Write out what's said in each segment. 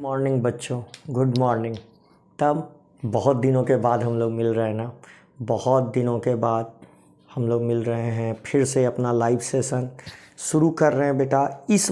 Morning बच्चों, good morning. तब बहुत दिनों के बाद हम लोग मिल रहे हैं ना, बहुत दिनों के बाद हम लोग मिल रहे हैं, फिर से अपना लाइव सेशन शुरू कर रहे हैं बेटा। इस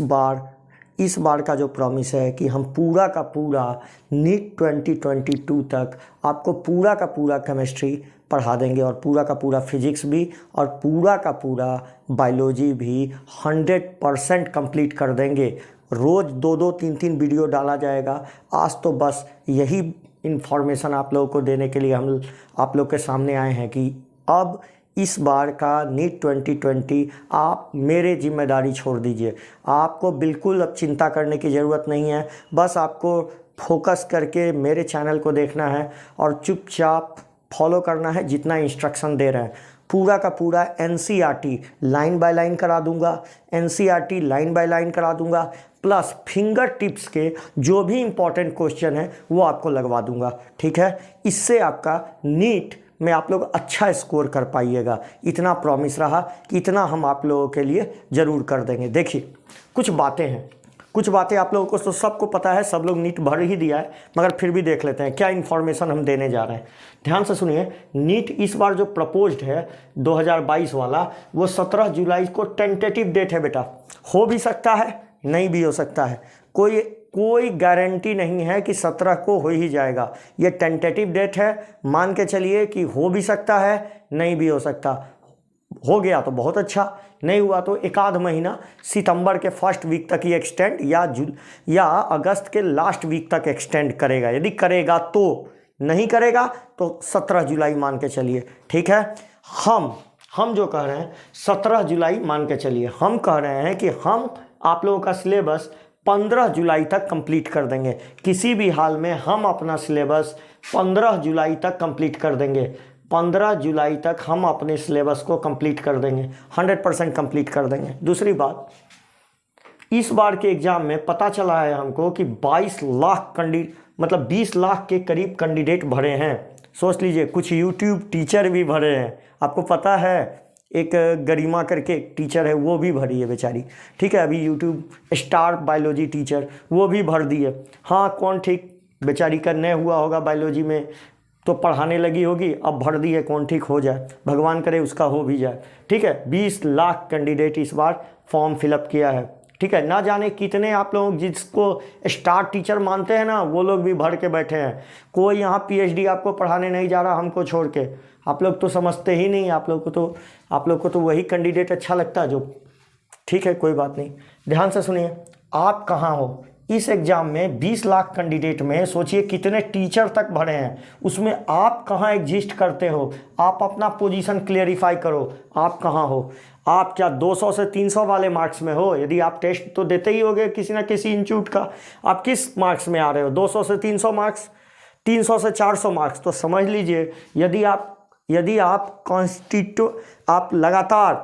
बार का जो प्रॉमिस है कि हम पूरा का पूरा नीट 2022 तक आपको पूरा का पूरा केमिस्ट्री पढ़ा देंगे और पूरा का पूरा फिजिक्स भी और पूरा का पूरा बायोलॉजी भी 100% कंप्लीट कर देंगे। रोज़ 2-2, 3-3 वीडियो डाला जाएगा। आज तो बस यही इन्फॉर्मेशन आप लोगों को देने के लिए हम आप लोग के सामने आए हैं कि अब इस बार का नीट 2020 आप मेरे जिम्मेदारी छोड़ दीजिए। आपको बिल्कुल अब चिंता करने की ज़रूरत नहीं है। बस आपको फोकस करके मेरे चैनल को देखना है और चुपचाप फॉलो करना है जितना इंस्ट्रक्शन दे रहे हैं। पूरा का पूरा NCERT लाइन बाय लाइन करा दूंगा, NCERT लाइन बाय लाइन करा दूंगा, प्लस फिंगर टिप्स के जो भी इम्पोर्टेंट क्वेश्चन है वो आपको लगवा दूंगा। ठीक है, इससे आपका नीट में आप लोग अच्छा स्कोर कर पाइएगा। इतना प्रॉमिस रहा कि इतना हम आप लोगों के लिए ज़रूर कर देंगे। देखिए, कुछ बातें आप लोगों को तो सबको पता है, सब लोग नीट भर ही दिया है, मगर फिर भी देख लेते हैं क्या इन्फॉर्मेशन हम देने जा रहे हैं। ध्यान से सुनिए। नीट इस बार जो प्रपोज्ड है 2022 वाला, वो 17 जुलाई को टेंटेटिव डेट है बेटा। हो भी सकता है, नहीं भी हो सकता है। कोई गारंटी नहीं है कि 17 को हो ही जाएगा। ये टेंटेटिव डेट है, मान के चलिए कि हो भी सकता है, नहीं भी हो सकता। हो गया तो बहुत अच्छा, नहीं हुआ तो एक आध महीना सितंबर के फर्स्ट वीक तक ही एक्सटेंड या अगस्त के लास्ट वीक तक एक्सटेंड करेगा। यदि करेगा तो, नहीं करेगा तो 17 जुलाई मान के चलिए। ठीक है, हम जो कह रहे हैं 17 जुलाई मान के चलिए। हम कह रहे हैं कि हम आप लोगों का सिलेबस 15 जुलाई तक कंप्लीट कर देंगे। किसी भी हाल में हम अपना सिलेबस 15 जुलाई तक कंप्लीट कर देंगे। 15 जुलाई तक हम अपने सिलेबस को कंप्लीट कर देंगे, 100% कंप्लीट कर देंगे। दूसरी बात, इस बार के एग्ज़ाम में पता चला है हमको कि 22 लाख 20 लाख के करीब कैंडिडेट भरे हैं। सोच लीजिए, कुछ यूट्यूब टीचर भी भरे हैं। आपको पता है, एक गरिमा करके एक टीचर है, वो भी भरी है बेचारी। ठीक है, अभी यूट्यूब स्टार बायोलॉजी टीचर वो भी भर दी है। हाँ, कौन ठीक, बेचारी का नहीं हुआ होगा बायोलॉजी में तो पढ़ाने लगी होगी, अब भर दी है, कौन ठीक हो जाए, भगवान करे उसका हो भी जाए। ठीक है, 20 लाख कैंडिडेट इस बार फॉर्म फिलअप किया है। ठीक है, ना जाने कितने आप लोग जिसको स्टार टीचर मानते हैं ना, वो लोग भी भर के बैठे हैं। कोई यहाँ PhD आपको पढ़ाने नहीं जा रहा हमको छोड़ के। आप लोग तो समझते ही नहीं। आप लोग को तो वही कैंडिडेट अच्छा लगता है जो, ठीक है, कोई बात नहीं। ध्यान से सुनिए, आप कहाँ हो इस एग्ज़ाम में? 20 लाख कैंडिडेट में सोचिए कितने टीचर तक भरे हैं, उसमें आप कहाँ एग्जिस्ट करते हो? आप अपना पोजीशन क्लियरिफाई करो, आप कहाँ हो? आप क्या 200 से 300 वाले मार्क्स में हो? यदि आप टेस्ट तो देते ही होगे किसी ना किसी इंस्टीट्यूट का, आप किस मार्क्स में आ रहे हो? 200 से 300 मार्क्स, 300 से 400 मार्क्स। तो समझ लीजिए, यदि आप लगातार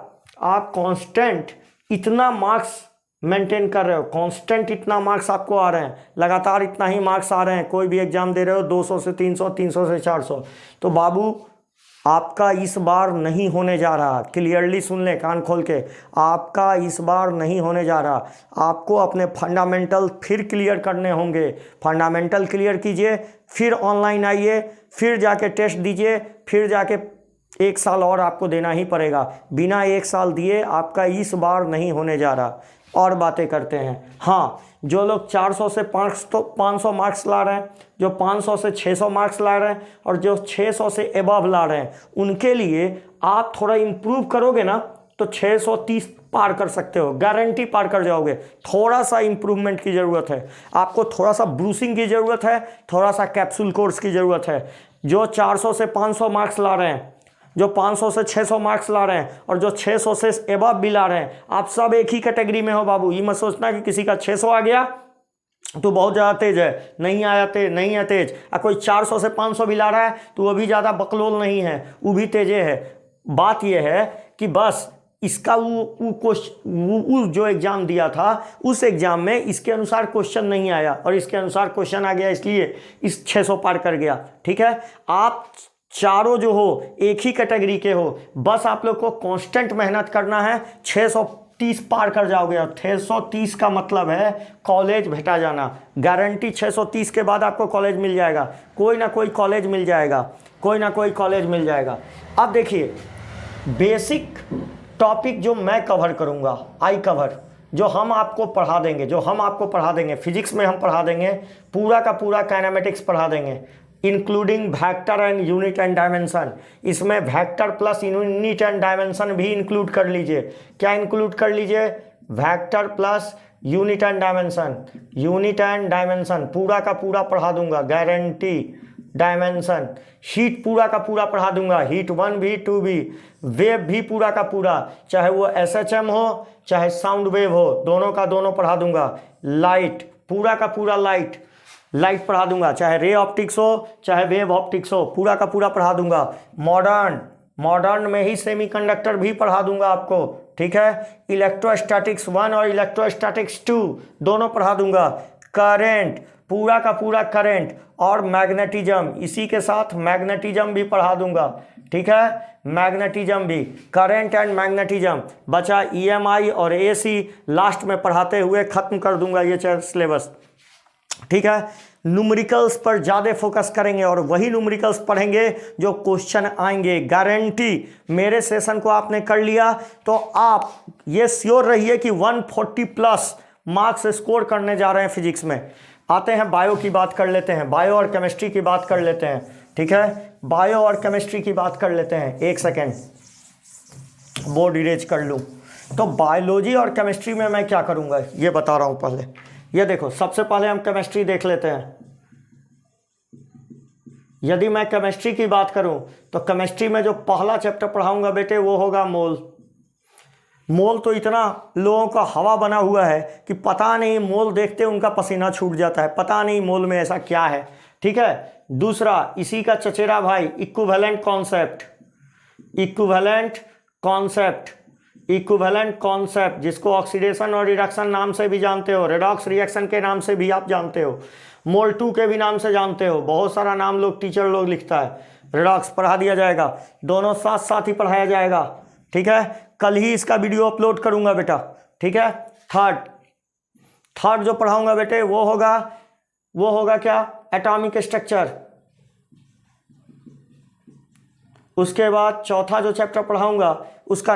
कांस्टेंट इतना मार्क्स मेंटेन कर रहे हो, कांस्टेंट इतना मार्क्स आपको आ रहे हैं, लगातार इतना ही मार्क्स आ रहे हैं, कोई भी एग्जाम दे रहे हो 200 से 300, 300 से 400, तो बाबू आपका इस बार नहीं होने जा रहा। क्लियरली सुन ले कान खोल के, आपका इस बार नहीं होने जा रहा। आपको अपने फंडामेंटल फिर क्लियर करने होंगे। फंडामेंटल क्लियर कीजिए, फिर ऑनलाइन आइए, फिर जाके टेस्ट दीजिए, फिर जाके 1 साल और आपको देना ही पड़ेगा। बिना 1 साल दिए आपका इस बार नहीं होने जा रहा। और बातें करते हैं। हाँ, जो लोग 400 से 500 मार्क्स ला रहे हैं, जो 500 से 600 मार्क्स ला रहे हैं और जो 600 से एबव ला रहे हैं, उनके लिए आप थोड़ा इम्प्रूव करोगे ना तो 630 पार कर सकते हो, गारंटी पार कर जाओगे। थोड़ा सा इम्प्रूवमेंट की ज़रूरत है आपको, थोड़ा सा ब्रूसिंग की ज़रूरत है, थोड़ा सा कैप्सूल कोर्स की ज़रूरत है। जो 400 से 500 मार्क्स ला रहे हैं, जो 500 से 600 मार्क्स ला रहे हैं और जो 600 से एबव भी ला रहे हैं, आप सब एक ही कैटेगरी में हो बाबू। ये मत सोचना कि किसी का 600 आ गया तो बहुत ज़्यादा तेज है, नहीं है तेज। और कोई 400 से 500 भी ला रहा है तो वो भी ज़्यादा बकलोल नहीं है, वो भी तेजे है। बात यह है कि बस इसका वो जो एग्ज़ाम दिया था उस एग्ज़ाम में इसके अनुसार क्वेश्चन नहीं आया और इसके अनुसार क्वेश्चन आ गया, इसलिए इस 600 पार कर गया। ठीक है, आप चारों जो हो एक ही कैटेगरी के हो, बस आप लोग को कांस्टेंट मेहनत करना है। 600 630 पार कर जाओगे। और 630 का मतलब है कॉलेज भेटा जाना, गारंटी 630 के बाद आपको कॉलेज मिल जाएगा, कोई ना कोई कॉलेज मिल जाएगा, कोई ना कोई कॉलेज मिल जाएगा। अब देखिए बेसिक टॉपिक जो मैं कवर करूँगा, आई कवर, जो हम आपको पढ़ा देंगे, फिजिक्स में हम पढ़ा देंगे, पूरा का पूरा काइनेमेटिक्स पढ़ा देंगे, including vector and unit and dimension. इसमें vector plus unit and dimension भी इंक्लूड कर लीजिए। क्या इंक्लूड कर लीजिए? Vector plus unit and dimension पूरा का पूरा पढ़ा दूंगा, गारंटी। डायमेंशन, हीट पूरा का पूरा पढ़ा दूंगा, हीट 1 भी 2 भी, वेव भी पूरा का पूरा, चाहे वो SHM हो चाहे साउंड वेव हो, दोनों का दोनों पढ़ा दूंगा। लाइट पूरा का पूरा लाइट पढ़ा दूंगा, चाहे रे ऑप्टिक्स हो चाहे वेव ऑप्टिक्स हो, पूरा का पूरा पढ़ा दूंगा। मॉडर्न में ही सेमीकंडक्टर भी पढ़ा दूंगा आपको, ठीक है। इलेक्ट्रोस्टैटिक्स 1 और इलेक्ट्रोस्टैटिक्स 2 दोनों पढ़ा दूंगा। करंट पूरा का पूरा करंट और मैग्नेटिज्म, इसी के साथ मैग्नेटिज्म भी पढ़ा दूंगा, ठीक है। मैग्नेटिज्म भी, करंट एंड मैग्नेटिज्म बचा। EMI और AC लास्ट में पढ़ाते हुए खत्म कर दूंगा ये सिलेबस, ठीक है। न्यूमेरिकल्स पर ज़्यादा फोकस करेंगे और वही न्यूमेरिकल्स पढ़ेंगे जो क्वेश्चन आएंगे, गारंटी। मेरे सेशन को आपने कर लिया तो आप ये श्योर रहिए कि 140 प्लस मार्क्स स्कोर करने जा रहे हैं फिजिक्स में। आते हैं बायो की बात कर लेते हैं, बायो और केमिस्ट्री की बात कर लेते हैं, ठीक है। बायो और केमिस्ट्री की बात कर लेते हैं, एक सेकेंड बोर्ड इरेज कर लूँ। तो बायोलॉजी और केमिस्ट्री में मैं क्या करूँगा ये बता रहा हूँ। पहले ये देखो, सबसे पहले हम केमिस्ट्री देख लेते हैं। यदि मैं केमिस्ट्री की बात करूं तो केमिस्ट्री में जो पहला चैप्टर पढ़ाऊंगा बेटे वो होगा मोल तो इतना लोगों का हवा बना हुआ है कि पता नहीं, मोल देखते उनका पसीना छूट जाता है, पता नहीं मोल में ऐसा क्या है, ठीक है। दूसरा इसी का चचेरा भाई इक्विवेलेंट कॉन्सेप्ट, जिसको ऑक्सीडेशन और रिडक्शन नाम से भी जानते हो, रेडॉक्स रिएक्शन के नाम से भी आप जानते हो, मोल 2 के भी नाम से जानते हो, बहुत सारा नाम लोग टीचर लोग लिखता है। रेडॉक्स पढ़ा दिया जाएगा, दोनों साथ साथ ही पढ़ाया जाएगा, ठीक है। कल ही इसका वीडियो अपलोड करूंगा बेटा, ठीक है। थर्ड जो पढ़ाऊंगा बेटे वो होगा क्या? Atomic structure. उसके बाद चौथा जो चैप्टर पढ़ाऊंगा उसका